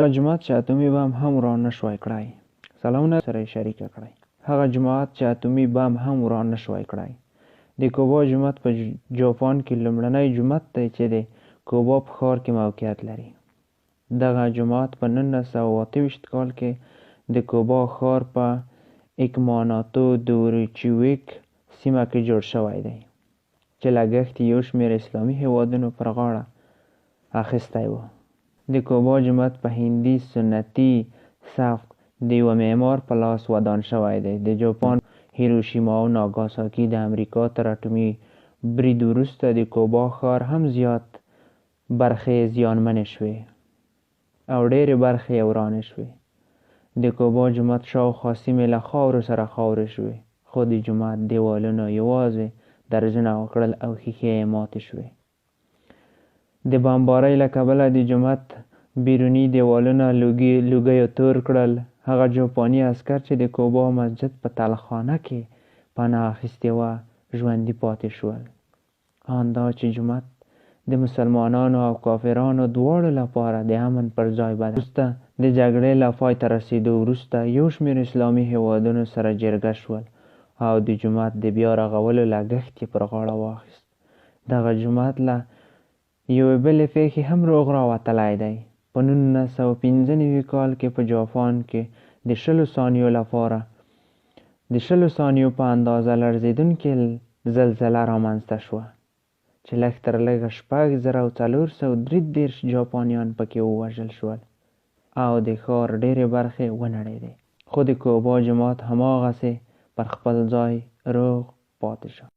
هغه جماعت چې اتومي بم هم وران نشوای کړای. سلامونه سره شریکه کړئ. هغه جماعت چې اتومي بم هم وران نشوای کړای. د کوبا جومات په جاپان کې لومړنی جومات دی چې د کوبا په ښار کې موقعیت لري. دغه جومات په 1928 کال کې د کوبا ښار په اکماناتو دوریچویک سیمه کې جوړ شوی دی چې لګښت یو شمېر اسلامي هېوادونو پر غاړه اخیستی و. د کوبا جومات په هندي سنتي سبک د یوه معمار په لاس ودان شوی دی. د جاپان هیروشیما او ناګاساکي د امریکا تر اټومي برید وروسته د کوبا ښار هم زیات برخې زیانمنې شوې او ډېرې برخې یې ورانې شوې. د کوبا جومات شاوخوا سیمې له خاورو سره خاورې شوې، خو د جومات دیوالونه یوازې درزونه وکړل او ښیښې یې ماتې شوې. د بمبارۍ له کبله د جومات بیروني دیوالونه لوګیو تور کړل. هغه جاپاني عسکر چې د کوبا مسجد په تلخانه کې پناه اخیستې وه ژوندي پاتې شول. آن دا چې جومات د مسلمانانو او کافرانو دواړو لپاره د امن پر ځای بدل وروسته د جګړې له پای ته رسېدو وروسته یو شمېر اسلامي هېوادونو سره جرګه شول او د جومات د بیا رغولو لګښت یې پر غاړه واخیست. دغه جومات له یوې بلې پېښې هم روغ راوتلی دی. په 1995 کال کې په جاپان کې د 20 ثانیو په اندازه لړزېدونکې زلزله رامنځته شوه چې لږ تر لږه 6433 جاپانیان پکې ووژل شول او د ښار ډېرې برخې ونړېدې، خو د کوبا جومات هماغسې پر خپل ځای روغ پاتې شو.